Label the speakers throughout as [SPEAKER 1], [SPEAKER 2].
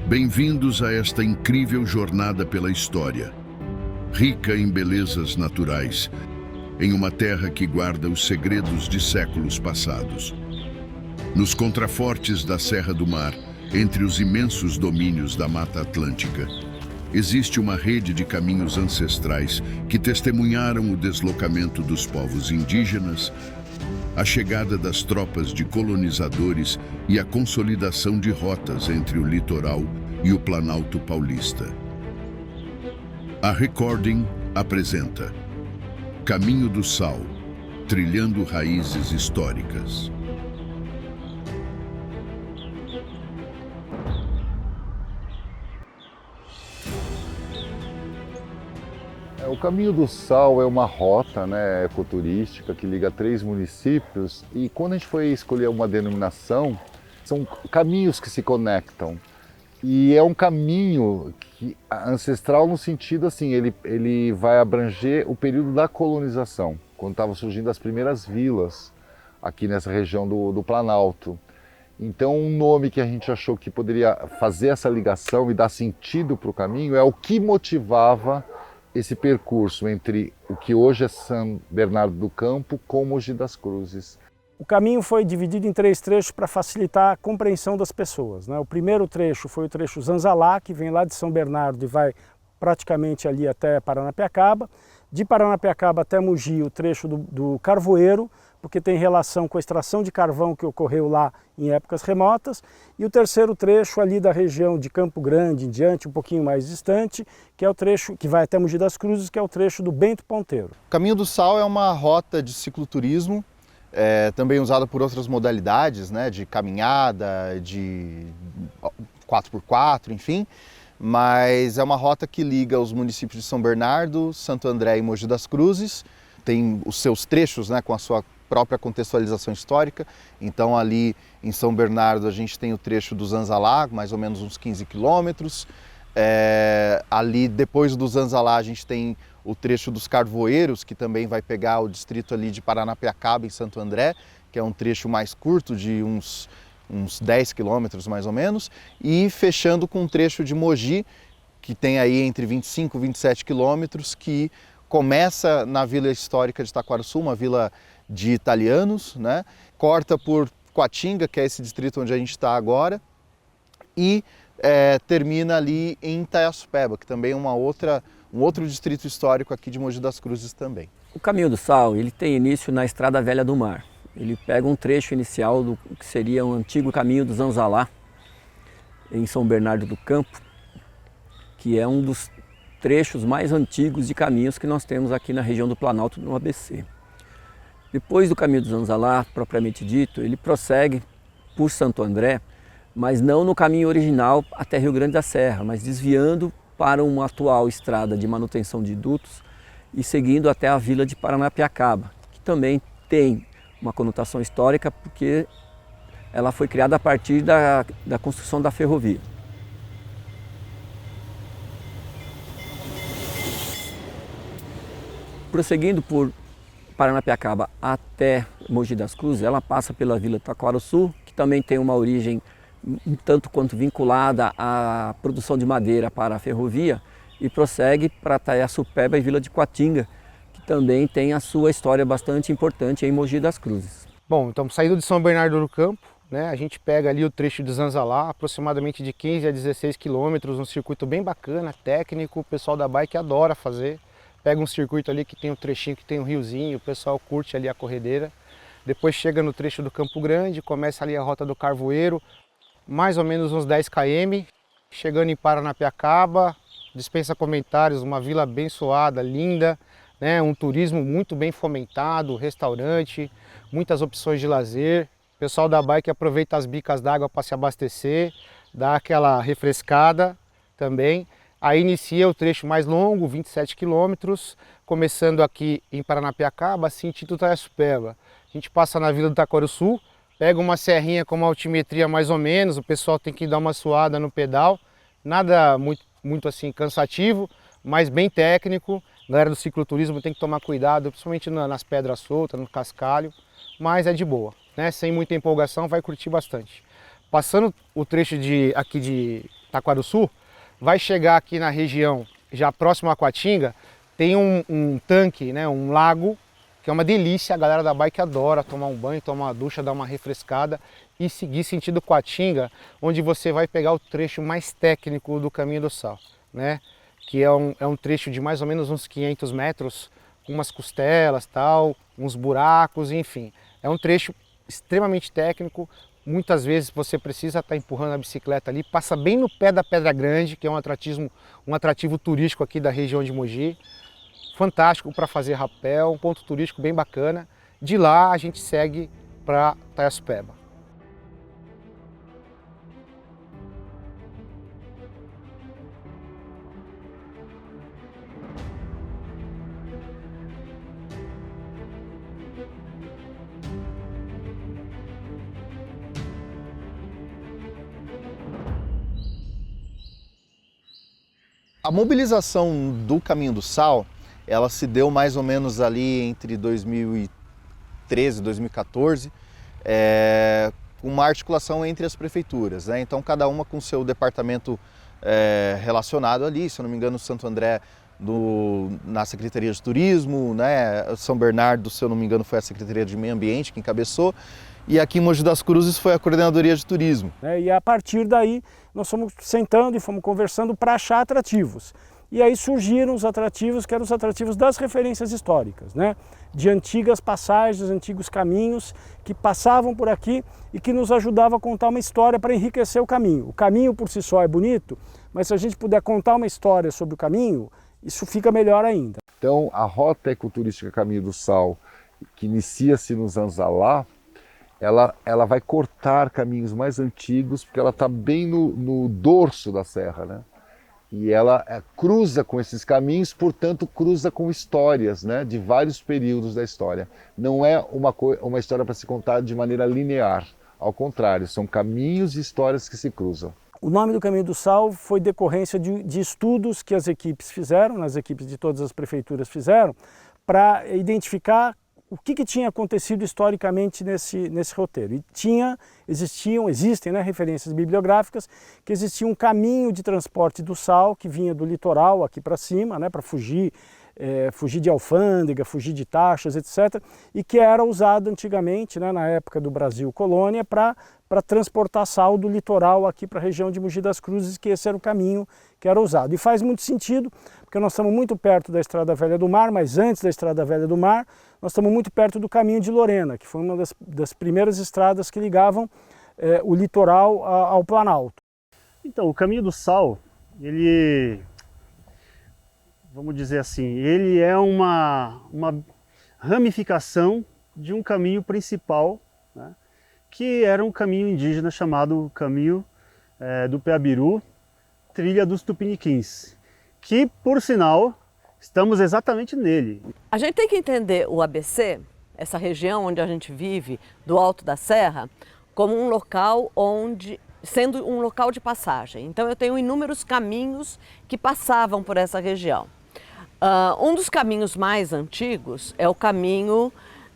[SPEAKER 1] Bem-vindos a esta incrível jornada pela história, rica em belezas naturais, em uma terra que guarda os segredos de séculos passados. Nos contrafortes da Serra do Mar, entre os imensos domínios da Mata Atlântica, existe uma rede de caminhos ancestrais que testemunharam o deslocamento dos povos indígenas, a chegada das tropas de colonizadores e a consolidação de rotas entre o litoral e o Planalto Paulista. A Recording apresenta Caminho do Sal, trilhando raízes históricas.
[SPEAKER 2] O Caminho do Sal é uma rota, ecoturística que liga 3 municípios, e quando a gente foi escolher uma denominação, são caminhos que se conectam. E é um caminho ancestral no sentido assim, ele vai abranger o período da colonização, quando estavam surgindo as primeiras vilas aqui nessa região do Planalto. Então, um nome que a gente achou que poderia fazer essa ligação e dar sentido para o caminho é o que motivava esse percurso entre o que hoje é São Bernardo do Campo com Mogi das Cruzes.
[SPEAKER 3] O caminho foi dividido em 3 trechos para facilitar a compreensão das pessoas, O primeiro trecho foi o trecho Zanzalá, que vem lá de São Bernardo e vai praticamente ali até Paranapiacaba. De Paranapiacaba até Mogi, o trecho do Carvoeiro, porque tem relação com a extração de carvão que ocorreu lá em épocas remotas. E o terceiro trecho ali da região de Campo Grande em diante, um pouquinho mais distante, que é o trecho que vai até Mogi das Cruzes, que é o trecho do Bento Ponteiro.
[SPEAKER 4] O Caminho do Sal é uma rota de cicloturismo, também usada por outras modalidades, de caminhada, de 4x4, enfim. Mas é uma rota que liga os municípios de São Bernardo, Santo André e Mogi das Cruzes. Tem os seus trechos, com a sua própria contextualização histórica. Então ali em São Bernardo a gente tem o trecho do Zanzalá, mais ou menos uns 15 quilômetros. Ali depois do Zanzalá a gente tem o trecho dos Carvoeiros, que também vai pegar o distrito ali de Paranapiacaba em Santo André, que é um trecho mais curto de uns 10 quilômetros mais ou menos, e fechando com um trecho de Mogi, que tem aí entre 25 e 27 quilômetros, que começa na Vila Histórica de Taquarussu, uma vila de italianos, corta por Coatinga, que é esse distrito onde a gente está agora, e termina ali em Itaiaçupeba, que também é um outro distrito histórico aqui de Mogi das Cruzes também.
[SPEAKER 5] O Caminho do Sal, ele tem início na Estrada Velha do Mar. Ele pega um trecho inicial do que seria um antigo caminho do Zanzalá, em São Bernardo do Campo, que é um dos trechos mais antigos de caminhos que nós temos aqui na região do Planalto, no ABC. Depois do caminho do Zanzalá, propriamente dito, ele prossegue por Santo André, mas não no caminho original até Rio Grande da Serra, mas desviando para uma atual estrada de manutenção de dutos e seguindo até a vila de Paranapiacaba, que também tem uma conotação histórica porque ela foi criada a partir da construção da ferrovia. Prosseguindo por Paranapiacaba até Mogi das Cruzes, ela passa pela Vila Taquarussu, que também tem uma origem um tanto quanto vinculada à produção de madeira para a ferrovia, e prossegue para Itaiaçupeba e Vila de Coatinga, que também tem a sua história bastante importante em Mogi das Cruzes.
[SPEAKER 6] Bom, então saindo de São Bernardo do Campo, a gente pega ali o trecho de Zanzalá, aproximadamente de 15 a 16 quilômetros, um circuito bem bacana, técnico, o pessoal da bike adora fazer. Pega um circuito ali que tem um trechinho que tem um riozinho, o pessoal curte ali a corredeira. Depois chega no trecho do Campo Grande, começa ali a rota do Carvoeiro, mais ou menos uns 10 km. Chegando em Paranapiacaba, dispensa comentários, uma vila abençoada, linda, um turismo muito bem fomentado, restaurante, muitas opções de lazer. O pessoal da bike aproveita as bicas d'água para se abastecer, dá aquela refrescada também. Aí inicia o trecho mais longo, 27 quilômetros, começando aqui em Paranapiacaba, sentido Itaiaçupeba. A gente passa na Vila do Taquarussu, pega uma serrinha com uma altimetria mais ou menos, o pessoal tem que dar uma suada no pedal, nada muito assim cansativo, mas bem técnico. A galera do cicloturismo tem que tomar cuidado, principalmente nas pedras soltas, no cascalho, mas é de boa, Sem muita empolgação, vai curtir bastante. Passando o trecho aqui de Taquarussu, vai chegar aqui na região, já próximo a Quatinga, tem um tanque, né, um lago, que é uma delícia, a galera da bike adora tomar um banho, tomar uma ducha, dar uma refrescada e seguir sentido Quatinga, onde você vai pegar o trecho mais técnico do Caminho do Sal, né? Que é um trecho de mais ou menos uns 500 metros, com umas costelas, tal, uns buracos, enfim. É um trecho extremamente técnico, muitas vezes você precisa estar empurrando a bicicleta ali, passa bem no pé da Pedra Grande, que é um atrativo turístico aqui da região de Mogi. Fantástico para fazer rapel, um ponto turístico bem bacana. De lá a gente segue para Itaiaçupeba.
[SPEAKER 4] A mobilização do Caminho do Sal, ela se deu mais ou menos ali entre 2013 e 2014, com uma articulação entre as prefeituras, né? Então cada uma com seu departamento relacionado ali, se eu não me engano, Santo André na Secretaria de Turismo, né? São Bernardo, se eu não me engano, foi a Secretaria de Meio Ambiente que encabeçou, e aqui em Mogi das Cruzes foi a Coordenadoria de Turismo.
[SPEAKER 3] E a partir daí nós fomos sentando e fomos conversando para achar atrativos. E aí surgiram os atrativos que eram os atrativos das referências históricas, né? De antigas passagens, antigos caminhos que passavam por aqui e que nos ajudavam a contar uma história para enriquecer o caminho. O caminho por si só é bonito, mas se a gente puder contar uma história sobre o caminho, isso fica melhor ainda.
[SPEAKER 2] Então a rota ecoturística Caminho do Sal, que inicia-se no Zanzalá, ela vai cortar caminhos mais antigos, porque ela está bem no dorso da serra, né? E ela cruza com esses caminhos, portanto cruza com histórias, né, de vários períodos da história. Não é uma história para se contar de maneira linear, ao contrário, são caminhos e histórias que se cruzam.
[SPEAKER 3] O nome do Caminho do Sal foi decorrência de estudos que as equipes fizeram, as equipes de todas as prefeituras fizeram, para identificar o que tinha acontecido historicamente nesse roteiro. E existem, né, referências bibliográficas que existia um caminho de transporte do sal que vinha do litoral aqui para cima, né, para fugir de alfândega, fugir de taxas, etc. E que era usado antigamente, né, na época do Brasil colônia, para transportar sal do litoral aqui para a região de Mogi das Cruzes, que esse era o caminho que era usado. E faz muito sentido, porque nós estamos muito perto da Estrada Velha do Mar, mas antes da Estrada Velha do Mar, nós estamos muito perto do Caminho de Lorena, que foi uma das primeiras estradas que ligavam o litoral ao Planalto.
[SPEAKER 7] Então, o Caminho do Sal, ele, vamos dizer assim, ele é uma ramificação de um caminho principal, né, que era um caminho indígena chamado Caminho do Peabiru, Trilha dos Tupiniquins, que, por sinal, estamos exatamente nele.
[SPEAKER 8] A gente tem que entender o ABC, essa região onde a gente vive, do Alto da Serra, como um local sendo um local de passagem. Então eu tenho inúmeros caminhos que passavam por essa região. Um dos caminhos mais antigos é o caminho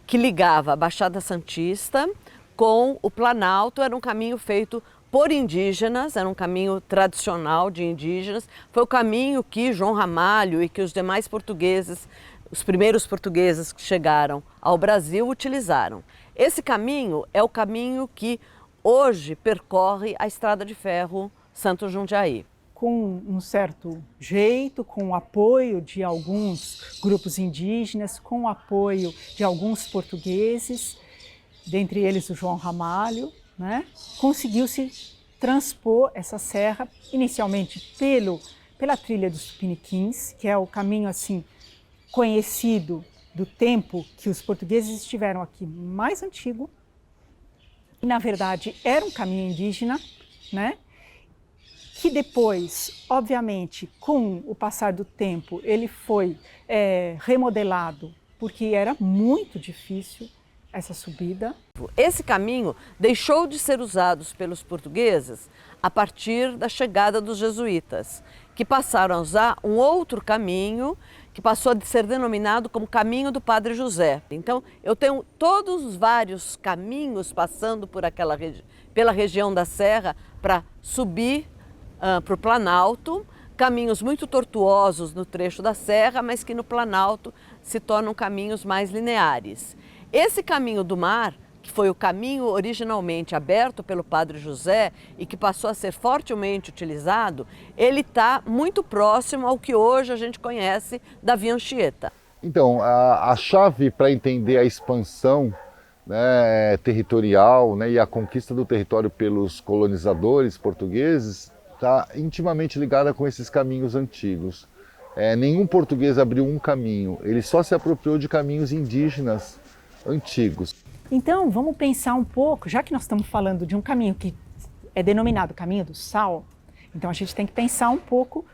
[SPEAKER 8] que ligava a Baixada Santista com o Planalto, era um caminho feito por indígenas, era um caminho tradicional de indígenas, foi o caminho que João Ramalho e que os demais portugueses, os primeiros portugueses que chegaram ao Brasil utilizaram. Esse caminho é o caminho que hoje percorre a Estrada de Ferro Santos Jundiaí.
[SPEAKER 9] Com um certo jeito, com o apoio de alguns grupos indígenas, com o apoio de alguns portugueses, dentre eles o João Ramalho, né? Conseguiu-se transpor essa serra, inicialmente pela trilha dos Tupiniquins, que é o caminho assim conhecido do tempo que os portugueses estiveram aqui mais antigo. E, na verdade, era um caminho indígena, né? Que depois, obviamente, com o passar do tempo, ele foi remodelado, porque era muito difícil essa subida.
[SPEAKER 8] Esse caminho deixou de ser usado pelos portugueses a partir da chegada dos jesuítas, que passaram a usar um outro caminho que passou a ser denominado como Caminho do Padre José. Então, eu tenho todos os vários caminhos passando por pela região da serra para subir para o Planalto, caminhos muito tortuosos no trecho da serra, mas que no Planalto se tornam caminhos mais lineares. Esse caminho do mar, que foi o caminho originalmente aberto pelo Padre José e que passou a ser fortemente utilizado, ele está muito próximo ao que hoje a gente conhece da Via Anchieta.
[SPEAKER 2] Então, a chave para entender a expansão, né, territorial, né, e a conquista do território pelos colonizadores portugueses está intimamente ligada com esses caminhos antigos. Nenhum português abriu um caminho, ele só se apropriou de caminhos indígenas antigos.
[SPEAKER 9] Então, vamos pensar um pouco, já que nós estamos falando de um caminho que é denominado Caminho do Sal, então a gente tem que pensar um pouco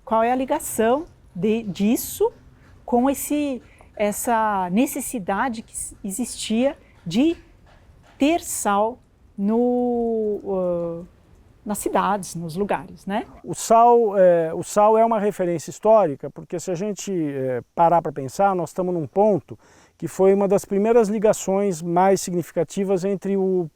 [SPEAKER 9] qual é a ligação disso com essa necessidade que existia de ter sal nas cidades, nos lugares, né?
[SPEAKER 3] O sal é uma referência histórica, porque se a gente parar para pensar, nós estamos num ponto que foi uma das primeiras ligações mais significativas entre o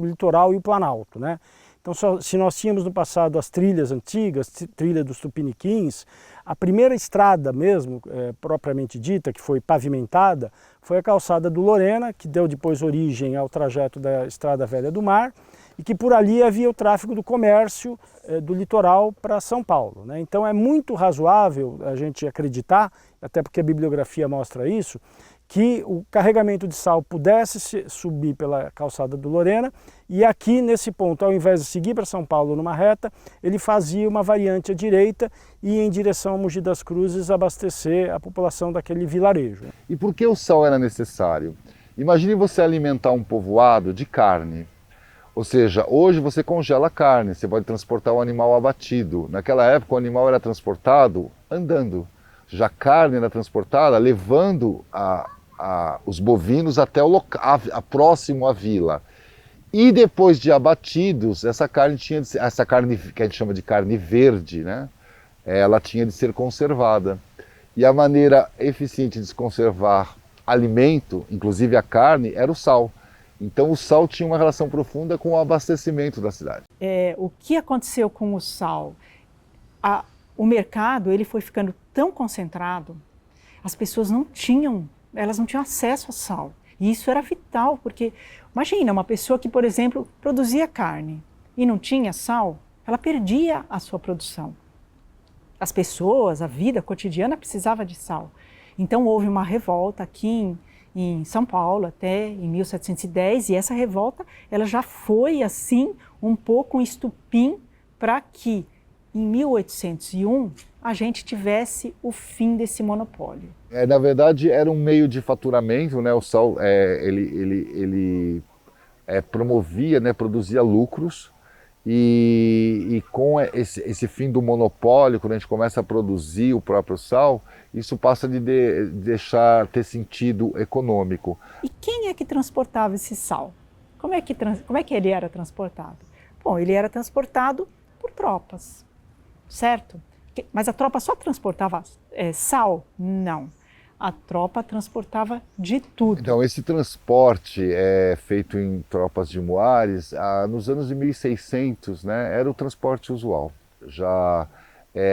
[SPEAKER 3] litoral e o Planalto, né? Então, se nós tínhamos no passado as trilhas antigas, trilha dos Tupiniquins, a primeira estrada mesmo, propriamente dita, que foi pavimentada, foi a calçada do Lorena, que deu depois origem ao trajeto da Estrada Velha do Mar, e que por ali havia o tráfego do comércio do litoral para São Paulo, né? Então é muito razoável a gente acreditar, até porque a bibliografia mostra isso, que o carregamento de sal pudesse subir pela calçada do Lorena e aqui nesse ponto, ao invés de seguir para São Paulo numa reta, ele fazia uma variante à direita e ia em direção a Mogi das Cruzes abastecer a população daquele vilarejo.
[SPEAKER 2] E por que o sal era necessário? Imagine você alimentar um povoado de carne. Ou seja, hoje você congela a carne, você pode transportar o animal abatido. Naquela época o animal era transportado andando. Ou seja, a carne era transportada levando os bovinos até o próximo à vila. E depois de abatidos, essa carne que a gente chama de carne verde, né? Ela tinha de ser conservada. E a maneira eficiente de se conservar alimento, inclusive a carne, era o sal. Então o sal tinha uma relação profunda com o abastecimento da cidade.
[SPEAKER 9] O que aconteceu com o sal? O mercado ele foi ficando tão concentrado, as pessoas não tinham acesso ao sal. E isso era vital, porque imagina uma pessoa que, por exemplo, produzia carne e não tinha sal, ela perdia a sua produção. As pessoas, a vida cotidiana precisava de sal. Então houve uma revolta aqui em São Paulo até em 1710 e essa revolta ela já foi assim um pouco um estupim para que em 1801 a gente tivesse o fim desse monopólio.
[SPEAKER 2] Na verdade era um meio de faturamento, né? O sal ele promovia, né? Produzia lucros e com esse fim do monopólio, quando a gente começa a produzir o próprio sal, isso passa de deixar ter sentido econômico.
[SPEAKER 9] E quem é que transportava esse sal? Como é que ele era transportado? Bom, ele era transportado por tropas, certo? Mas a tropa só transportava sal? Não. A tropa transportava de tudo.
[SPEAKER 2] Então, esse transporte feito em tropas de muares, nos anos de 1600, né, era o transporte usual. Já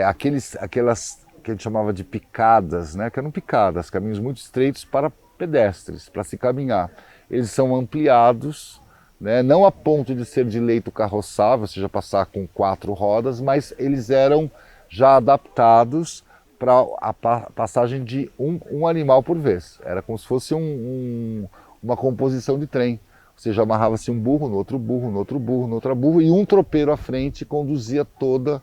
[SPEAKER 2] aquelas que a gente chamava de picadas, né, que eram picadas, caminhos muito estreitos para pedestres, para se caminhar. Eles são ampliados, né, não a ponto de ser de leito carroçável, ou seja, passar com 4 rodas, mas eles eram já adaptados para a passagem de um animal por vez. Era como se fosse uma composição de trem. Ou seja, amarrava-se um burro, no outro burro, no outro burro, no outro burro, e um tropeiro à frente conduzia todo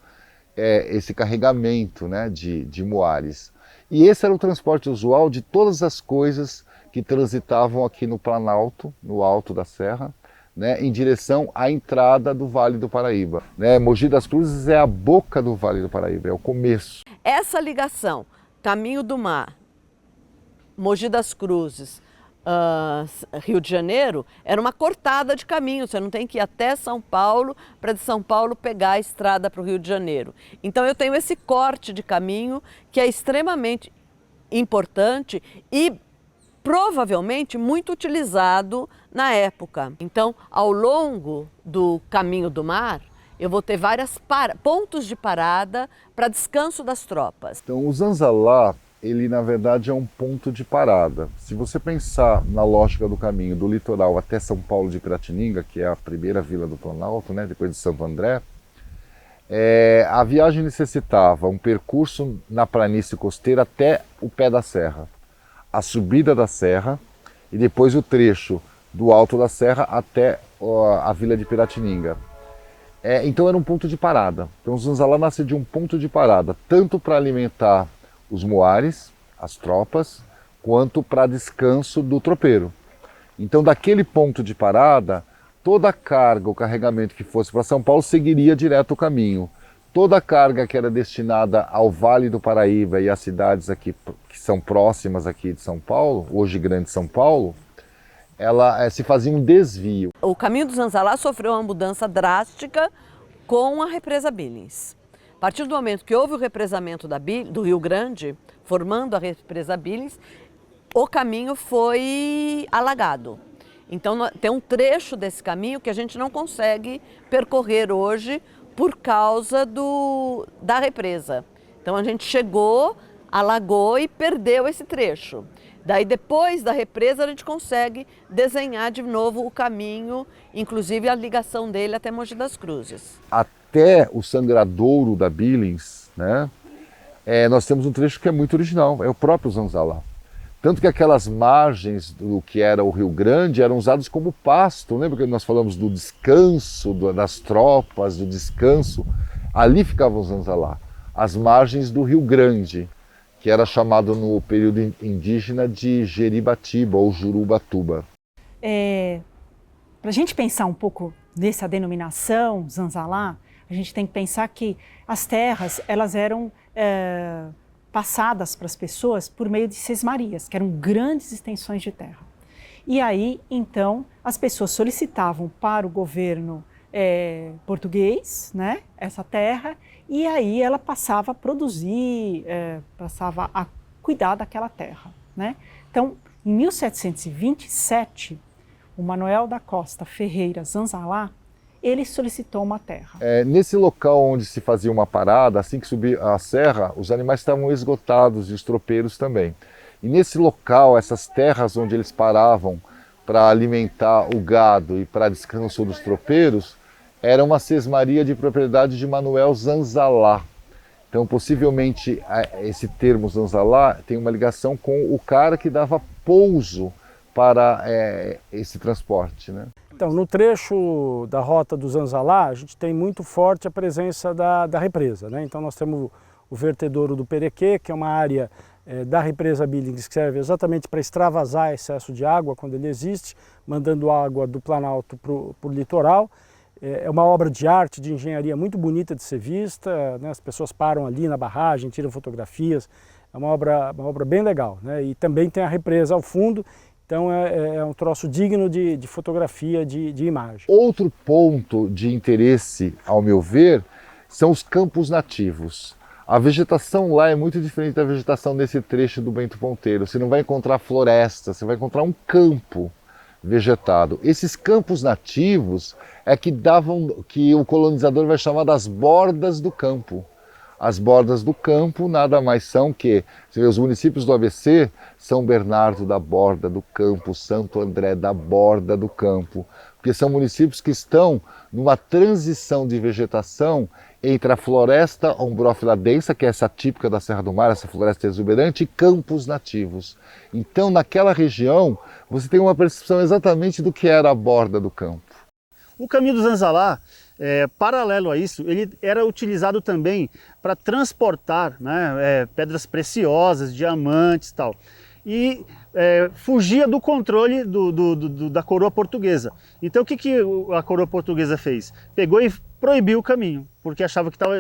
[SPEAKER 2] esse carregamento, né, de muares. E esse era o transporte usual de todas as coisas que transitavam aqui no Planalto, no alto da serra, né, em direção à entrada do Vale do Paraíba. Né? Mogi das Cruzes é a boca do Vale do Paraíba, é o começo.
[SPEAKER 8] Essa ligação, Caminho do Mar, Mogi das Cruzes, Rio de Janeiro, era uma cortada de caminho, você não tem que ir até São Paulo para de São Paulo pegar a estrada para o Rio de Janeiro. Então eu tenho esse corte de caminho que é extremamente importante e provavelmente muito utilizado na época. Então, ao longo do Caminho do Mar, eu vou ter vários pontos de parada para descanso das tropas.
[SPEAKER 2] Então, o Zanzalá, ele na verdade é um ponto de parada. Se você pensar na lógica do caminho do litoral até São Paulo de Piratininga, que é a primeira vila do Planalto, né, depois de Santo André, a viagem necessitava um percurso na planície costeira até o pé da serra, a subida da serra e depois o trecho do alto da serra até a vila de Piratininga. Então era um ponto de parada. Então o Zanzalá nasce de um ponto de parada, tanto para alimentar os moares, as tropas, quanto para descanso do tropeiro. Então daquele ponto de parada, toda a carga, o carregamento que fosse para São Paulo seguiria direto o caminho. Toda a carga que era destinada ao Vale do Paraíba e às cidades aqui que são próximas aqui de São Paulo, hoje Grande São Paulo, ela se fazia um desvio.
[SPEAKER 8] O caminho do Zanzalá sofreu uma mudança drástica com a represa Billings. A partir do momento que houve o represamento do Rio Grande, formando a represa Billings, o caminho foi alagado. Então tem um trecho desse caminho que a gente não consegue percorrer hoje por causa da represa. Então a gente chegou, alagou e perdeu esse trecho. Daí depois da represa a gente consegue desenhar de novo o caminho, inclusive a ligação dele até Mogi das Cruzes.
[SPEAKER 2] Até o sangradouro da Billings, né, nós temos um trecho que é muito original, é o próprio Zanzalá. Tanto que aquelas margens do que era o Rio Grande eram usados como pasto. Lembra que nós falamos do descanso das tropas, do descanso? Ali ficava o Zanzalá, as margens do Rio Grande, que era chamado no período indígena de Jeribatiba ou Jurubatuba.
[SPEAKER 9] Para a gente pensar um pouco nessa denominação, Zanzalá, a gente tem que pensar que as terras elas eram passadas para as pessoas por meio de sesmarias, que eram grandes extensões de terra. E aí, então, as pessoas solicitavam para o governo português, né, essa terra, e aí ela passava a produzir, passava a cuidar daquela terra, né? Então, em 1727, o Manuel da Costa Ferreira Zanzalá, ele solicitou uma terra.
[SPEAKER 2] Nesse local onde se fazia uma parada, assim que subia a serra, os animais estavam esgotados e os tropeiros também. E nesse local, essas terras onde eles paravam para alimentar o gado e para descanso dos tropeiros, era uma sesmaria de propriedade de Manuel Zanzalá. Então, possivelmente, esse termo Zanzalá tem uma ligação com o cara que dava pouso para esse transporte, né?
[SPEAKER 3] Então, no trecho da rota do Zanzalá, a gente tem muito forte a presença da represa, né? Então, nós temos o vertedouro do Perequê, que é uma área da represa Billings, que serve exatamente para extravasar excesso de água quando ele existe, mandando água do Planalto para o litoral. É uma obra de arte, de engenharia muito bonita de ser vista, né? As pessoas param ali na barragem, tiram fotografias, é uma obra bem legal, né? E também tem a represa ao fundo, então é um troço digno de fotografia, de imagem.
[SPEAKER 2] Outro ponto de interesse, ao meu ver, são os campos nativos. A vegetação lá é muito diferente da vegetação desse trecho do Bento Ponteiro. Você não vai encontrar floresta, você vai encontrar um campo vegetado. Esses campos nativos é que o colonizador vai chamar das bordas do campo. As bordas do campo nada mais são que, você vê, os municípios do ABC, São Bernardo da borda do campo, Santo André da borda do campo, porque são municípios que estão numa transição de vegetação entre a floresta ombrófila densa, que é essa típica da Serra do Mar, essa floresta exuberante, e campos nativos. Então, naquela região, você tem uma percepção exatamente do que era a borda do campo.
[SPEAKER 7] O caminho do Zanzalá, paralelo a isso, ele era utilizado também para transportar, né, pedras preciosas, diamantes e tal. E fugia do controle da coroa portuguesa. Então o que a coroa portuguesa fez? Pegou e proibiu o caminho, porque achava que estava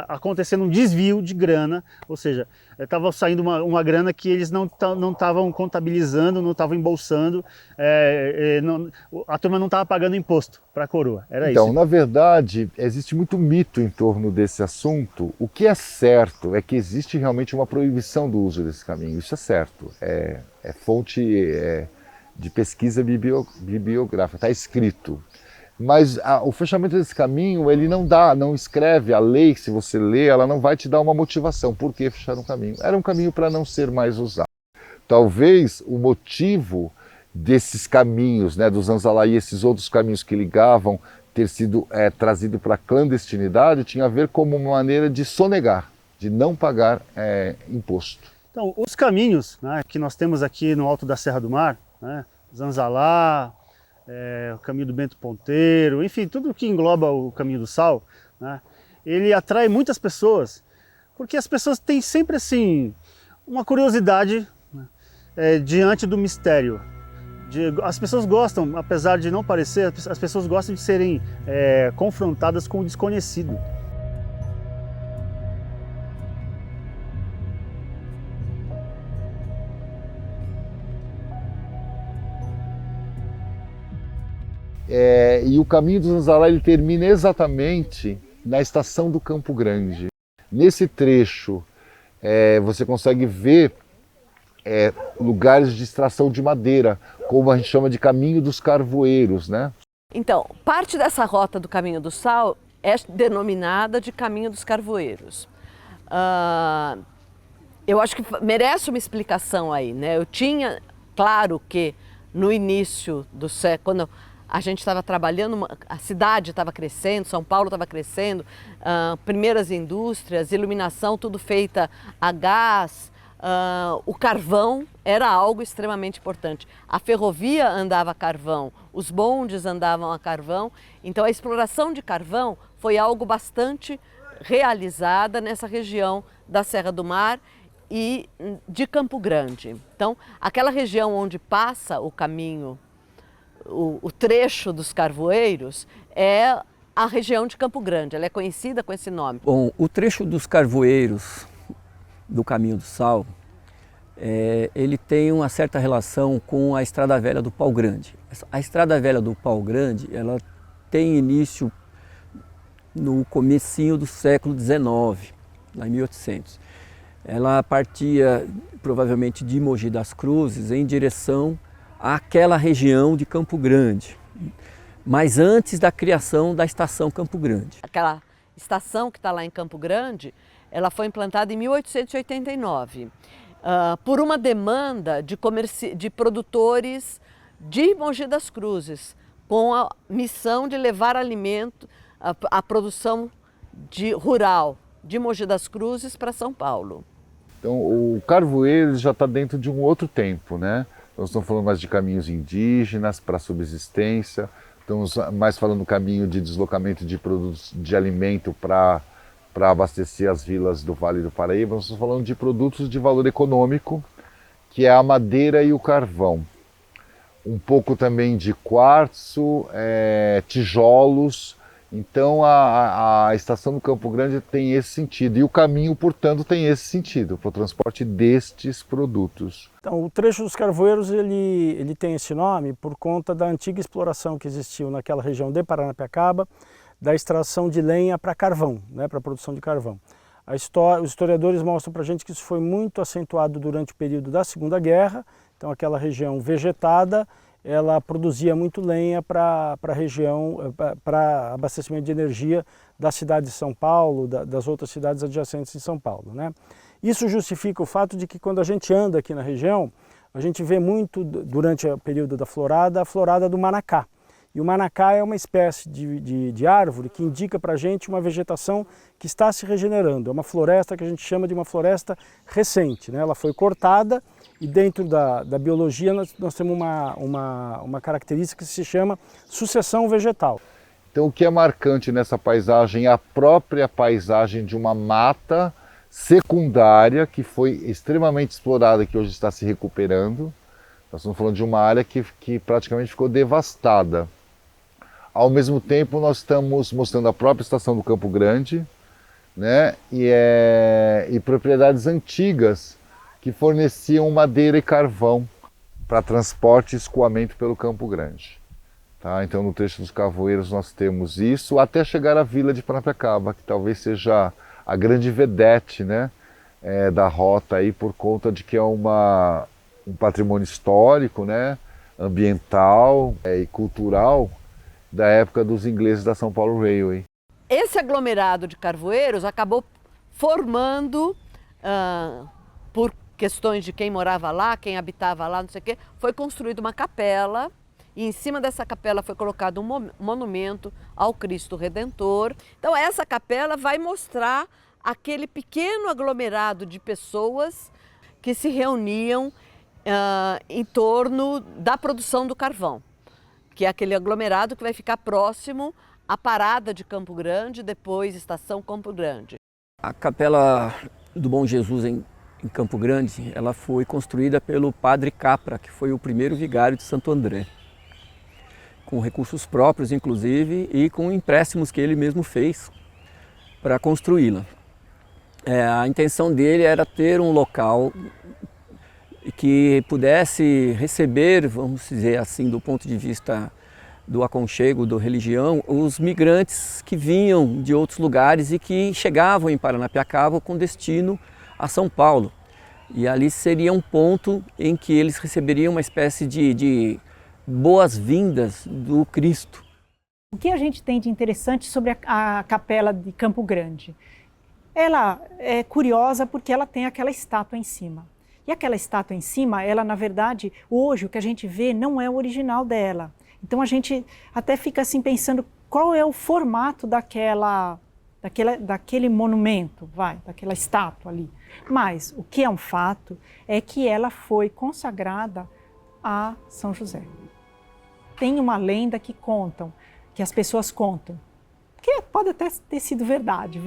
[SPEAKER 7] acontecendo um desvio de grana, ou seja, estava saindo uma grana que eles não estavam contabilizando, não estavam embolsando, a turma não estava pagando imposto para a coroa, era isso.
[SPEAKER 2] Então, na verdade, existe muito mito em torno desse assunto. O que é certo é que existe realmente uma proibição do uso desse caminho, isso é certo, é fonte de pesquisa bibliográfica, está escrito. Mas o fechamento desse caminho, ele não escreve a lei, se você lê, ela não vai te dar uma motivação. Por que fechar um caminho? Era um caminho para não ser mais usado. Talvez o motivo desses caminhos, né, do Zanzalá e esses outros caminhos que ligavam, ter sido trazido para a clandestinidade, tinha a ver como uma maneira de sonegar, de não pagar imposto.
[SPEAKER 7] Então, os caminhos, né, que nós temos aqui no alto da Serra do Mar, né, Zanzalá, o caminho do Bento Ponteiro, enfim, tudo que engloba o caminho do sal, né, ele atrai muitas pessoas, porque as pessoas têm sempre assim uma curiosidade, né, diante do mistério. As pessoas gostam, apesar de não parecer, as pessoas gostam de serem confrontadas com o desconhecido.
[SPEAKER 2] E o caminho do Zanzalá ele termina exatamente na estação do Campo Grande. Nesse trecho você consegue ver lugares de extração de madeira, como a gente chama de caminho dos carvoeiros, né?
[SPEAKER 8] Então, parte dessa rota do Caminho do Sal é denominada de Caminho dos Carvoeiros. Eu acho que merece uma explicação aí, né? Eu tinha, claro que no início do século, quando a gente estava trabalhando, a cidade estava crescendo, São Paulo estava crescendo, primeiras indústrias, iluminação, tudo feita a gás, o carvão era algo extremamente importante. A ferrovia andava a carvão, os bondes andavam a carvão, então a exploração de carvão foi algo bastante realizada nessa região da Serra do Mar e de Campo Grande. Então, aquela região onde passa o caminho, o trecho dos carvoeiros, é a região de Campo Grande, ela é conhecida com esse nome.
[SPEAKER 5] Bom, o trecho dos carvoeiros do Caminho do Sal, ele tem uma certa relação com a Estrada Velha do Pau Grande. A Estrada Velha do Pau Grande, ela tem início no comecinho do século XIX, lá em 1800. Ela partia provavelmente de Mogi das Cruzes em direção àquela região de Campo Grande, mas antes da criação da estação Campo Grande.
[SPEAKER 8] Aquela estação que está lá em Campo Grande, ela foi implantada em 1889, por uma demanda de produtores de Mogi das Cruzes, com a missão de levar alimento, a produção rural de Mogi das Cruzes para São Paulo.
[SPEAKER 2] Então o carvoeiro já está dentro de um outro tempo, né? Nós estamos falando mais de caminhos indígenas para subsistência, estamos mais falando do caminho de deslocamento de produtos de alimento para abastecer as vilas do Vale do Paraíba. Nós estamos falando de produtos de valor econômico, que é a madeira e o carvão. Um pouco também de quartzo, tijolos. Então a estação do Campo Grande tem esse sentido e o caminho, portanto, tem esse sentido para o transporte destes produtos.
[SPEAKER 3] Então, o trecho dos carvoeiros ele tem esse nome por conta da antiga exploração que existiu naquela região de Paranapiacaba, da extração de lenha para carvão, né, para a produção de carvão. Os historiadores mostram para a gente que isso foi muito acentuado durante o período da Segunda Guerra. Então aquela região vegetada, ela produzia muito lenha para a região, para abastecimento de energia da cidade de São Paulo, das outras cidades adjacentes de São Paulo, né? Isso justifica o fato de que quando a gente anda aqui na região, a gente vê muito, durante o período da florada, a florada do manacá. E o manacá é uma espécie de árvore que indica para a gente uma vegetação que está se regenerando. É uma floresta que a gente chama de uma floresta recente, né? Ela foi cortada e dentro da biologia nós temos uma característica que se chama sucessão vegetal.
[SPEAKER 2] Então o que é marcante nessa paisagem é a própria paisagem de uma mata secundária que foi extremamente explorada, que hoje está se recuperando. Nós estamos falando de uma área que praticamente ficou devastada. Ao mesmo tempo, nós estamos mostrando a própria estação do Campo Grande, né? E propriedades antigas que forneciam madeira e carvão para transporte e escoamento pelo Campo Grande. Tá? Então, no trecho dos Carvoeiros, nós temos isso, até chegar à vila de Paranapiacaba, que talvez seja a grande vedete, né? Da rota, aí, por conta de que é um patrimônio histórico, né? Ambiental e cultural, da época dos ingleses da São Paulo Railway.
[SPEAKER 8] Esse aglomerado de carvoeiros acabou formando, por questões de quem morava lá, quem habitava lá, não sei o quê, foi construída uma capela, e em cima dessa capela foi colocado um monumento ao Cristo Redentor. Então essa capela vai mostrar aquele pequeno aglomerado de pessoas que se reuniam em torno da produção do carvão, que é aquele aglomerado que vai ficar próximo à parada de Campo Grande, depois estação Campo Grande.
[SPEAKER 5] A Capela do Bom Jesus em Campo Grande, ela foi construída pelo Padre Capra, que foi o primeiro vigário de Santo André, com recursos próprios, inclusive, e com empréstimos que ele mesmo fez para construí-la. A intenção dele era ter um local que pudesse receber, vamos dizer assim, do ponto de vista do aconchego, da religião, os migrantes que vinham de outros lugares e que chegavam em Paranapiacaba com destino a São Paulo. E ali seria um ponto em que eles receberiam uma espécie de boas-vindas do Cristo.
[SPEAKER 9] O que a gente tem de interessante sobre a Capela de Campo Grande? Ela é curiosa porque ela tem aquela estátua em cima. E aquela estátua em cima, ela na verdade, hoje o que a gente vê não é o original dela. Então a gente até fica assim pensando qual é o formato daquele monumento, daquela estátua ali. Mas o que é um fato é que ela foi consagrada a São José. Tem uma lenda que as pessoas contam, que pode até ter sido verdade,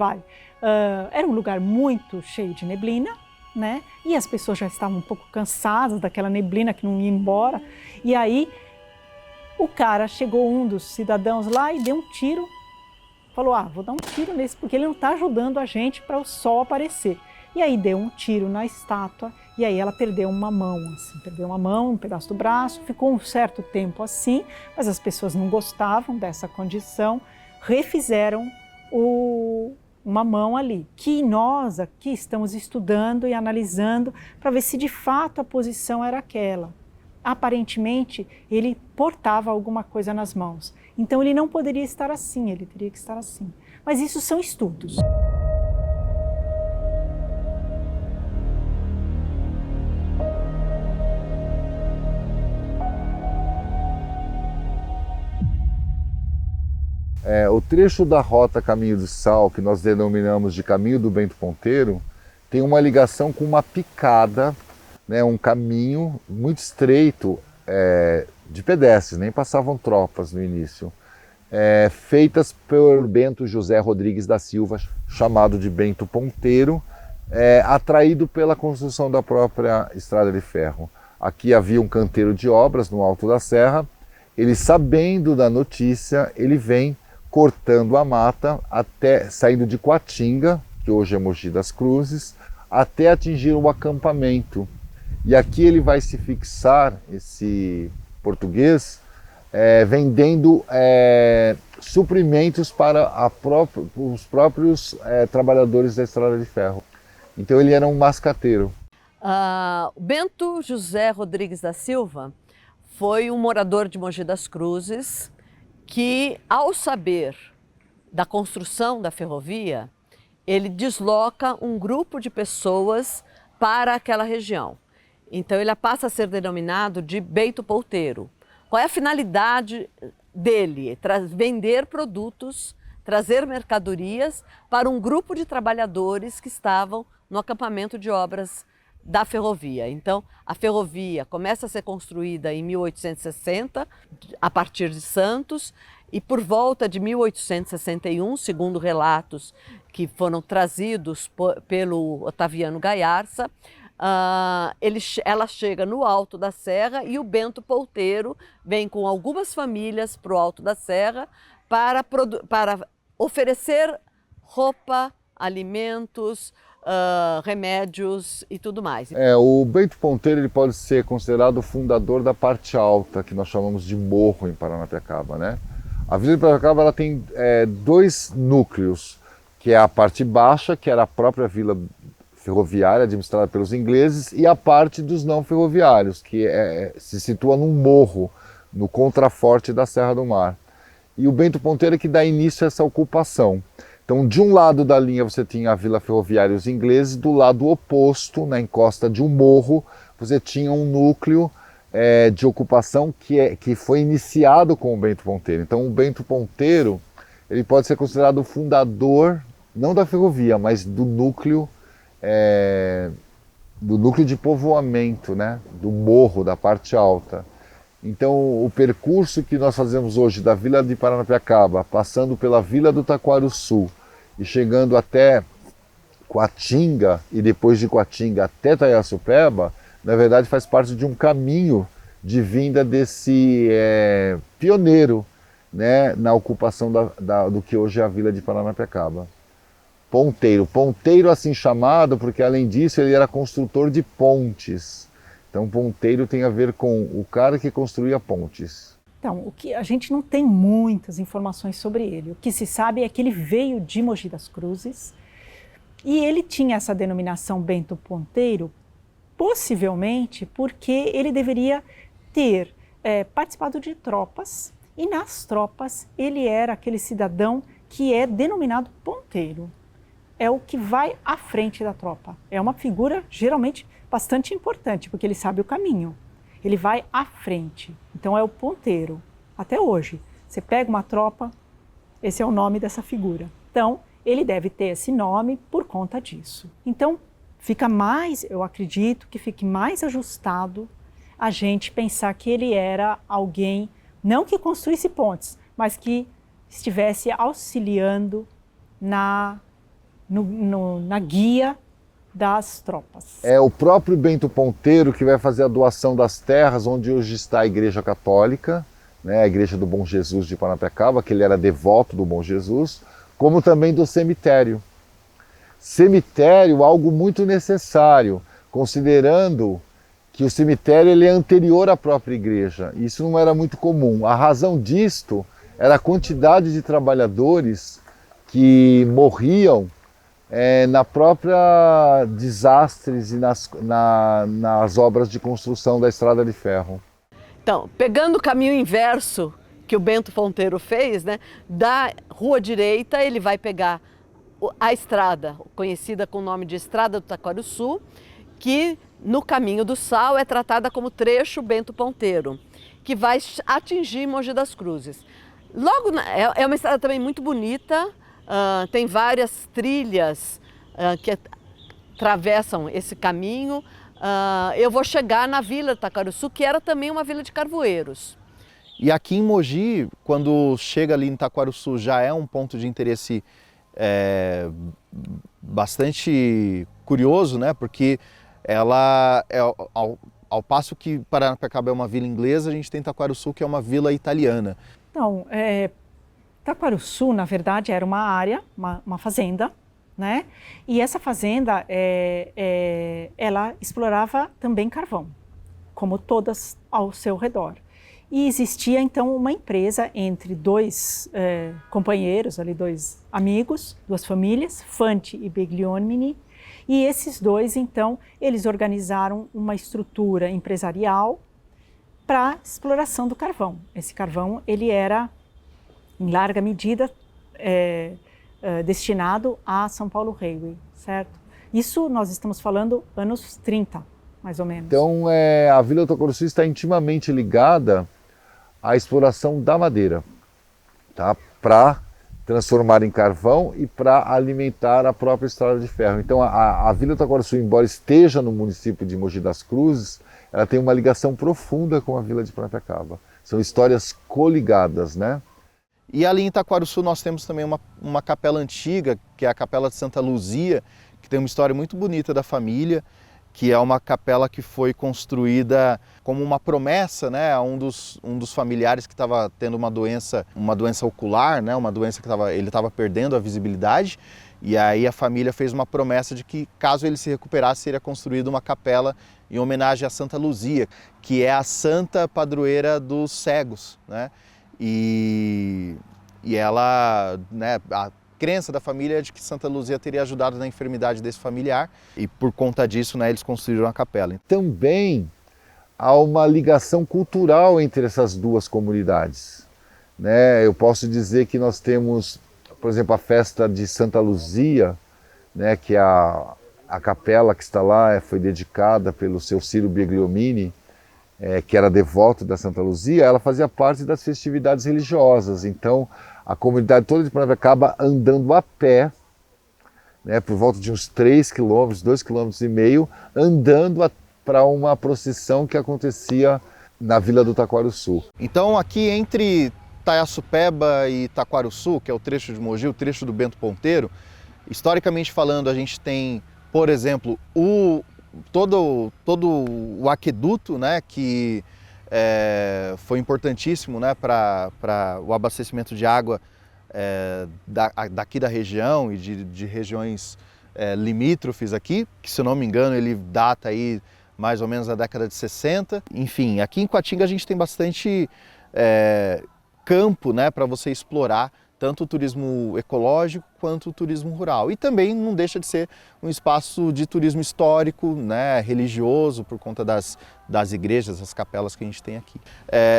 [SPEAKER 9] era um lugar muito cheio de neblina, né? E as pessoas já estavam um pouco cansadas daquela neblina que não ia embora. E aí chegou um dos cidadãos lá e deu um tiro, falou, vou dar um tiro nesse porque ele não está ajudando a gente para o sol aparecer. E aí deu um tiro na estátua e aí ela perdeu uma mão, um pedaço do braço, ficou um certo tempo assim, mas as pessoas não gostavam dessa condição, refizeram uma mão ali, que nós aqui estamos estudando e analisando para ver se de fato a posição era aquela. Aparentemente, ele portava alguma coisa nas mãos, então ele não poderia estar assim, ele teria que estar assim. Mas isso são estudos.
[SPEAKER 2] O trecho da rota Caminho do Sal, que nós denominamos de Caminho do Bento Ponteiro, tem uma ligação com uma picada, né, um caminho muito estreito de pedestres, nem passavam tropas no início, feitas por Bento José Rodrigues da Silva, chamado de Bento Ponteiro, atraído pela construção da própria estrada de ferro. Aqui havia um canteiro de obras no alto da serra, ele sabendo da notícia, ele vem cortando a mata, saindo de Coatinga, que hoje é Mogi das Cruzes, até atingir o acampamento. E aqui ele vai se fixar, esse português, vendendo suprimentos para os próprios trabalhadores da estrada de ferro. Então ele era um mascateiro.
[SPEAKER 8] Bento José Rodrigues da Silva foi um morador de Mogi das Cruzes que, ao saber da construção da ferrovia, ele desloca um grupo de pessoas para aquela região. Então ele passa a ser denominado de Bento Ponteiro. Qual é a finalidade dele? Vender produtos, trazer mercadorias para um grupo de trabalhadores que estavam no acampamento de obras da ferrovia. Então, a ferrovia começa a ser construída em 1860, a partir de Santos, e por volta de 1861, segundo relatos que foram trazidos pelo Otaviano Gaiarsa, ela chega no Alto da Serra e o Bento Ponteiro vem com algumas famílias para o Alto da Serra para oferecer roupa, alimentos, remédios e tudo mais.
[SPEAKER 2] O Bento Ponteiro ele pode ser considerado o fundador da parte alta, que nós chamamos de morro em Paranapiacaba, né? A Vila de Paranapiacaba ela tem dois núcleos, que é a parte baixa, que era a própria vila ferroviária administrada pelos ingleses, e a parte dos não ferroviários, que se situa num morro, no contraforte da Serra do Mar. e o Bento Ponteiro é que dá início a essa ocupação. Então, de um lado da linha você tinha a Vila Ferroviária e os ingleses, do lado oposto, na encosta de um morro, você tinha um núcleo de ocupação que foi iniciado com o Bento Ponteiro. Então, o Bento Ponteiro ele pode ser considerado o fundador, não da ferrovia, mas do núcleo de povoamento, né? Do morro, da parte alta. Então, o percurso que nós fazemos hoje da Vila de Paranapiacaba, passando pela Vila do Taquarussu e chegando até Coatinga e depois de Coatinga até Taiaçupeba, na verdade faz parte de um caminho de vinda desse pioneiro, né, na ocupação do que hoje é a Vila de Paranapiacaba. Ponteiro assim chamado porque além disso ele era construtor de pontes. Então ponteiro tem a ver com o cara que construía pontes.
[SPEAKER 9] Então, o que a gente não tem muitas informações sobre ele. O que se sabe é que ele veio de Mogi das Cruzes e ele tinha essa denominação Bento Ponteiro, possivelmente porque ele deveria ter participado de tropas e nas tropas ele era aquele cidadão que é denominado ponteiro. É o que vai à frente da tropa. É uma figura geralmente bastante importante porque ele sabe o caminho. Ele vai à frente, então é o ponteiro. Até hoje, você pega uma tropa, esse é o nome dessa figura. Então, ele deve ter esse nome por conta disso. Então, fica mais, eu acredito que fique mais ajustado a gente pensar que ele era alguém, não que construísse pontes, mas que estivesse auxiliando na guia das tropas.
[SPEAKER 2] É o próprio Bento Ponteiro que vai fazer a doação das terras onde hoje está a Igreja Católica, né, a Igreja do Bom Jesus de Paranapiacaba, que ele era devoto do Bom Jesus, como também do cemitério. Cemitério, algo muito necessário, considerando que o cemitério ele é anterior à própria igreja. Isso não era muito comum. A razão disto era a quantidade de trabalhadores que morriam na própria desastres e nas obras de construção da estrada de ferro.
[SPEAKER 8] Então, pegando o caminho inverso que o Bento Ponteiro fez, né, da rua direita ele vai pegar a estrada, conhecida com o nome de Estrada do Taquarussu, que no Caminho do Sal é tratada como trecho Bento Ponteiro, que vai atingir Mogi das Cruzes. Logo, é uma estrada também muito bonita, tem várias trilhas que atravessam esse caminho. Eu vou chegar na Vila do Taquarussu, que era também uma vila de carvoeiros.
[SPEAKER 4] E aqui em Mogi, quando chega ali em Taquarussu, já é um ponto de interesse bastante curioso, né? Porque ela ao passo que Paranapiacaba é uma vila inglesa, a gente tem Taquarussu, que é uma vila italiana.
[SPEAKER 9] Então, Taquarussu, na verdade, era uma área, uma fazenda, né? E essa fazenda, ela explorava também carvão, como todas ao seu redor. E existia, então, uma empresa entre dois companheiros, ali, dois amigos, duas famílias, Fanti e Begliomini, e esses dois, então, eles organizaram uma estrutura empresarial para exploração do carvão. Esse carvão, ele era, em larga medida, destinado a São Paulo Railway, certo? Isso nós estamos falando anos 30, mais ou menos.
[SPEAKER 2] Então, a Vila do Taquarussu está intimamente ligada à exploração da madeira, tá? Para transformar em carvão e para alimentar a própria estrada de ferro. Então, a Vila do Taquarussu, embora esteja no município de Mogi das Cruzes, ela tem uma ligação profunda com a Vila de Paranapiacaba. São histórias coligadas, né?
[SPEAKER 4] E ali em Taquarussu nós temos também uma capela antiga, que é a Capela de Santa Luzia, que tem uma história muito bonita da família, que é uma capela que foi construída como uma promessa, né, a um dos familiares que estava tendo uma doença ocular, né, uma doença que ele estava perdendo a visibilidade, e aí a família fez uma promessa de que, caso ele se recuperasse, seria construída uma capela em homenagem a Santa Luzia, que é a santa padroeira dos cegos, né, e ela, né, a crença da família é de que Santa Luzia teria ajudado na enfermidade desse familiar e por conta disso, né, eles construíram a capela.
[SPEAKER 2] Também há uma ligação cultural entre essas duas comunidades, né? Eu posso dizer que nós temos, por exemplo, a festa de Santa Luzia, né, que a capela que está lá foi dedicada pelo seu Ciro Bigliomini, que era devoto da Santa Luzia. Ela fazia parte das festividades religiosas. Então, a comunidade toda de Paranapiacaba andando a pé, né, por volta de uns 3 quilômetros, 2,5 km, andando para uma procissão que acontecia na Vila do Taquarussu.
[SPEAKER 4] Então, aqui entre Taiaçupeba e Taquarussu, que é o trecho de Mogi, o trecho do Bento Ponteiro, historicamente falando, a gente tem, por exemplo, todo o aqueduto, né, que foi importantíssimo, né, para o abastecimento de água daqui da região e de regiões limítrofes aqui, que, se eu não me engano, ele data aí mais ou menos da década de 60. Enfim, aqui em Caatinga a gente tem bastante campo, né, para você explorar, tanto o turismo ecológico quanto o turismo rural. E também não deixa de ser um espaço de turismo histórico, né, religioso, por conta das igrejas, das capelas que a gente tem aqui.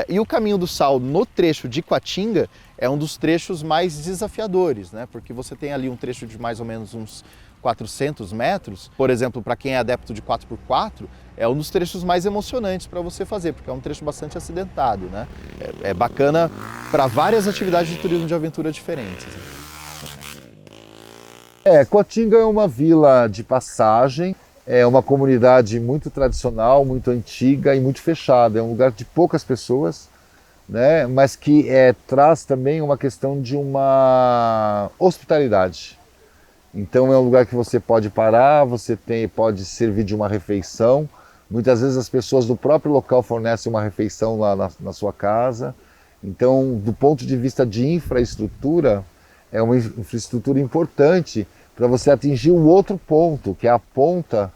[SPEAKER 4] E o Caminho do Sal, no trecho de Caatinga, é um dos trechos mais desafiadores, né, porque você tem ali um trecho de mais ou menos uns 400 metros. Por exemplo, para quem é adepto de 4x4, é um dos trechos mais emocionantes para você fazer, porque é um trecho bastante acidentado, né? É bacana para várias atividades de turismo de aventura diferentes.
[SPEAKER 2] Caatinga é uma vila de passagem, é uma comunidade muito tradicional, muito antiga e muito fechada. É um lugar de poucas pessoas, né? Mas que traz também uma questão de uma hospitalidade. Então é um lugar que você pode parar, pode servir de uma refeição. Muitas vezes as pessoas do próprio local fornecem uma refeição lá na sua casa. Então, do ponto de vista de infraestrutura, é uma infraestrutura importante para você atingir o outro ponto, que é a ponta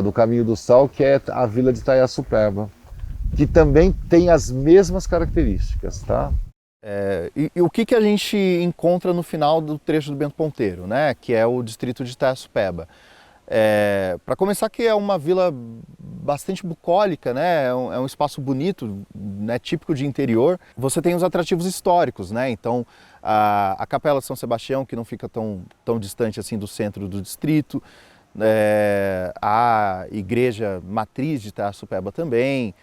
[SPEAKER 2] do Caminho do Sal, que é a Vila de Taiaçupeba, que também tem as mesmas características, tá?
[SPEAKER 4] E o que a gente encontra no final do trecho do Bento Ponteiro, né? Que é o distrito de Taiaçupeba. Para começar, que é uma vila bastante bucólica, né? É um espaço bonito, né? Típico de interior. Você tem os atrativos históricos, né? Então, a Capela de São Sebastião, que não fica tão distante assim do centro do distrito, a igreja matriz de Taiaçupeba também.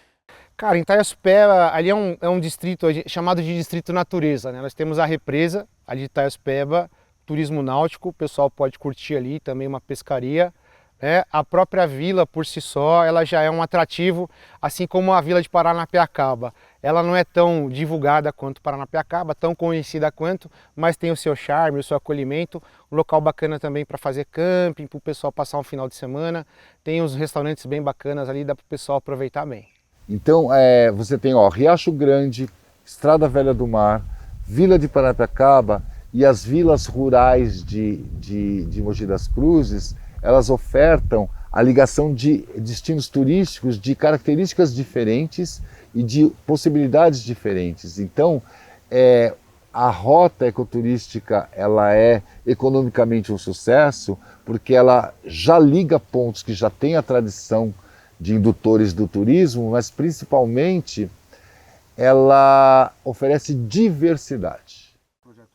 [SPEAKER 6] Cara, em Taiaçupeba, ali é um distrito chamado de Distrito Natureza, né? Nós temos a represa ali de Taiaçupeba, turismo náutico, o pessoal pode curtir ali, também uma pescaria, né? A própria vila, por si só, ela já é um atrativo, assim como a vila de Paranapiacaba. Ela não é tão divulgada quanto Paranapiacaba, tão conhecida quanto, mas tem o seu charme, o seu acolhimento, um local bacana também para fazer camping, para o pessoal passar um final de semana. Tem uns restaurantes bem bacanas ali, dá para o pessoal aproveitar bem.
[SPEAKER 2] Então, você tem Riacho Grande, Estrada Velha do Mar, Vila de Paranapiacaba e as vilas rurais de Mogi das Cruzes. Elas ofertam a ligação de destinos turísticos de características diferentes e de possibilidades diferentes. Então, a rota ecoturística ela é economicamente um sucesso porque ela já liga pontos que já têm a tradição de indutores do turismo, mas principalmente ela oferece diversidade.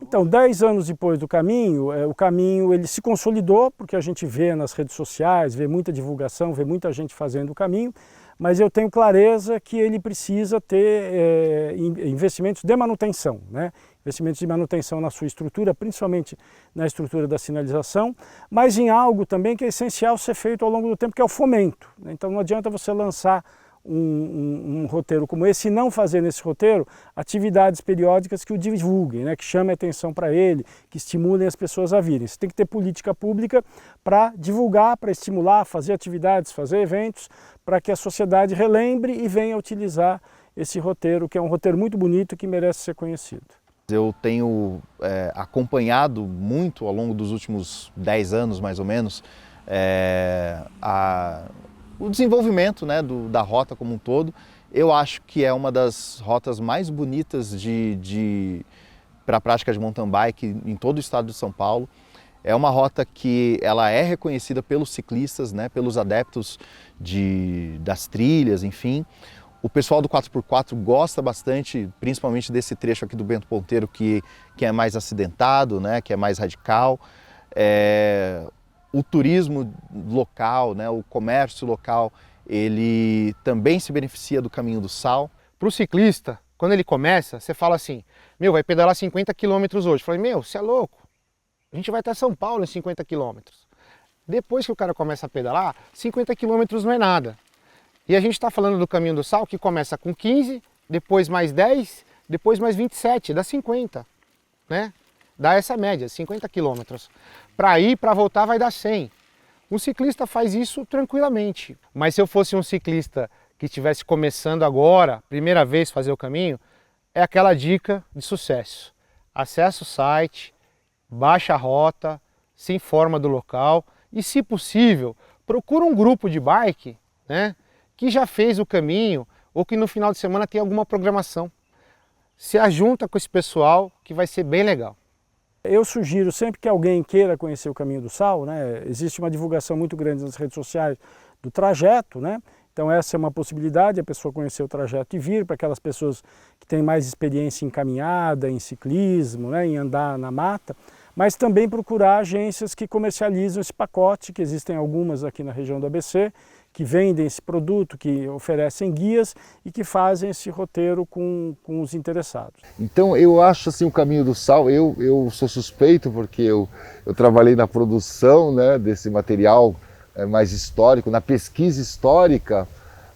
[SPEAKER 3] Então, 10 anos depois do caminho, o caminho ele se consolidou, porque a gente vê nas redes sociais, vê muita divulgação, vê muita gente fazendo o caminho, mas eu tenho clareza que ele precisa ter investimentos de manutenção, né? Investimentos de manutenção na sua estrutura, principalmente na estrutura da sinalização, mas em algo também que é essencial ser feito ao longo do tempo, que é o fomento, né? Então não adianta você lançar um roteiro como esse e não fazer nesse roteiro atividades periódicas que o divulguem, né? Que chamem a atenção para ele, que estimulem as pessoas a virem. Você tem que ter política pública para divulgar, para estimular, fazer atividades, fazer eventos, para que a sociedade relembre e venha utilizar esse roteiro, que é um roteiro muito bonito que merece ser conhecido.
[SPEAKER 4] Eu tenho acompanhado muito ao longo dos últimos 10 anos, mais ou menos, o desenvolvimento, né, da rota como um todo. Eu acho que é uma das rotas mais bonitas para a prática de mountain bike em todo o estado de São Paulo. É uma rota que ela é reconhecida pelos ciclistas, né, pelos adeptos das trilhas, enfim. O pessoal do 4x4 gosta bastante, principalmente desse trecho aqui do Bento Ponteiro, que é mais acidentado, né, que é mais radical. O turismo local, né, o comércio local, ele também se beneficia do Caminho do Sal.
[SPEAKER 6] Para o ciclista, quando ele começa, você fala assim, meu, vai pedalar 50 quilômetros hoje. Eu falei, meu, você é louco, a gente vai até São Paulo em 50 quilômetros. Depois que o cara começa a pedalar, 50 quilômetros não é nada. E a gente está falando do Caminho do Sal, que começa com 15, depois mais 10, depois mais 27, dá 50, né? Dá essa média, 50 quilômetros. Para ir, para voltar, vai dar 100. Um ciclista faz isso tranquilamente. Mas se eu fosse um ciclista que estivesse começando agora, primeira vez fazer o caminho, é aquela dica de sucesso. Acessa o site, baixa a rota, se informa do local e, se possível, procura um grupo de bike, né, que já fez o caminho ou que no final de semana tem alguma programação. Se ajunta com esse pessoal que vai ser bem legal.
[SPEAKER 3] Eu sugiro sempre que alguém queira conhecer o Caminho do Sal, né, existe uma divulgação muito grande nas redes sociais do trajeto, né, então essa é uma possibilidade, a pessoa conhecer o trajeto e vir, para aquelas pessoas que têm mais experiência em caminhada, em ciclismo, né, em andar na mata, mas também procurar agências que comercializam esse pacote, que existem algumas aqui na região do ABC, que vendem esse produto, que oferecem guias e que fazem esse roteiro com os interessados.
[SPEAKER 2] Então eu acho assim o Caminho do Sal, eu sou suspeito porque eu trabalhei na produção, né, desse material mais histórico, na pesquisa histórica,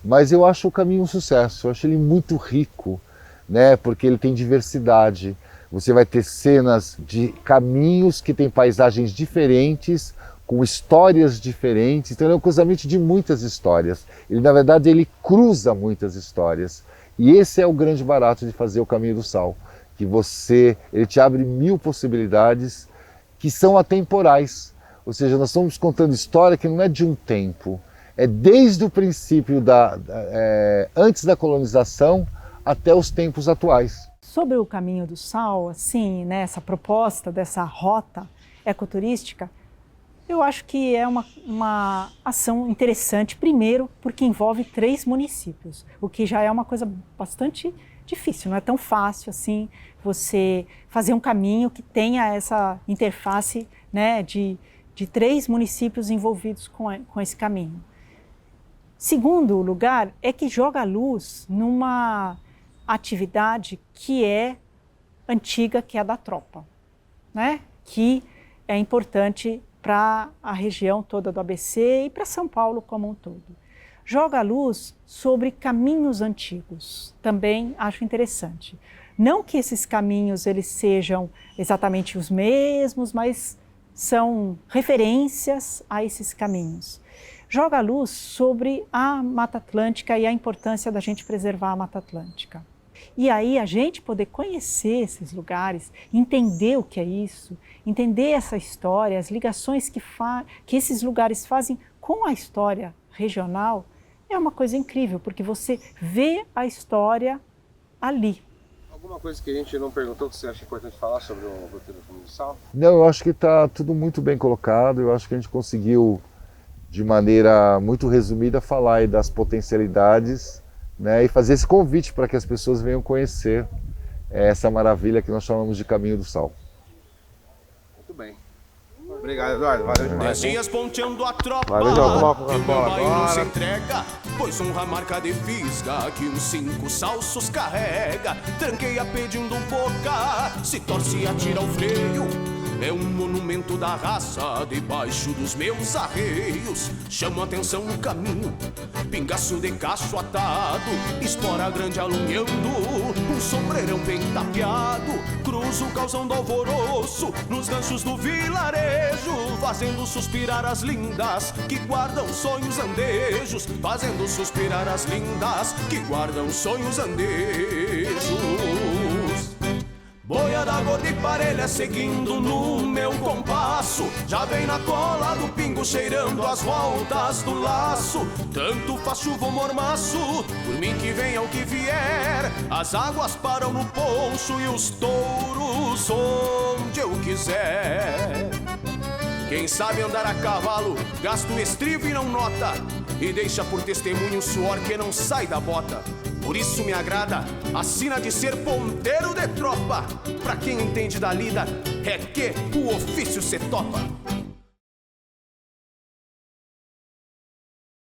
[SPEAKER 2] mas eu acho o caminho um sucesso, eu acho ele muito rico, né, porque ele tem diversidade. Você vai ter cenas de caminhos que têm paisagens diferentes, com histórias diferentes, então ele é um cruzamento de muitas histórias. Ele, na verdade, ele cruza muitas histórias. E esse é o grande barato de fazer o Caminho do Sal, que ele te abre 1000 possibilidades que são atemporais. Ou seja, nós estamos contando história que não é de um tempo, é desde o princípio, antes da colonização até os tempos atuais.
[SPEAKER 9] Sobre o Caminho do Sal, assim, né, essa proposta dessa rota ecoturística, eu acho que é uma ação interessante, primeiro porque envolve 3 municípios, o que já é uma coisa bastante difícil, não é tão fácil assim você fazer um caminho que tenha essa interface, né, de 3 municípios envolvidos com esse caminho. Segundo lugar, é que joga luz numa atividade que é antiga, que é a da tropa, né, que é importante para a região toda do ABC e para São Paulo como um todo. Joga a luz sobre caminhos antigos, também acho interessante. Não que esses caminhos eles sejam exatamente os mesmos, mas são referências a esses caminhos. Joga a luz sobre a Mata Atlântica e a importância da gente preservar a Mata Atlântica. E aí a gente poder conhecer esses lugares, entender o que é isso, entender essa história, as ligações que esses lugares fazem com a história regional, é uma coisa incrível, porque você vê a história ali.
[SPEAKER 10] Alguma coisa que a gente não perguntou que você acha importante falar sobre o roteiro do Caminho do Sal?
[SPEAKER 2] Não, eu acho que está tudo muito bem colocado, eu acho que a gente conseguiu, de maneira muito resumida, falar aí das potencialidades, né, e fazer esse convite para que as pessoas venham conhecer essa maravilha que nós chamamos de Caminho do Sal.
[SPEAKER 10] Muito bem. Obrigado, Eduardo. Valeu demais.
[SPEAKER 11] 10 dias ponteando a tropa.
[SPEAKER 2] Valeu, João.
[SPEAKER 11] Que o meu bairro não se entrega, pois honra a marca de fisga que uns 5 salsos carrega. Tranqueia pedindo boca, se torce e atira o freio. É um monumento da raça debaixo dos meus arreios. Chamo a atenção no caminho, pingaço de cacho atado, espora grande alunhando, um sombreirão bem tapeado. Cruzo o calzão do alvoroço, nos ganchos do vilarejo, fazendo suspirar as lindas que guardam sonhos andejos. Fazendo suspirar as lindas que guardam sonhos andejos. Boiada gorda e parelha seguindo no meu compasso, já vem na cola do pingo cheirando as voltas do laço. Tanto faz chuva ou mormaço, por mim que venha o que vier. As águas param no poncho e os touros onde eu quiser. Quem sabe andar a cavalo, gasta o estribo e não nota, e deixa por testemunho o suor que não sai da bota. Por isso me agrada a sina de ser ponteiro de tropa. Pra quem entende da lida, é que o ofício se topa.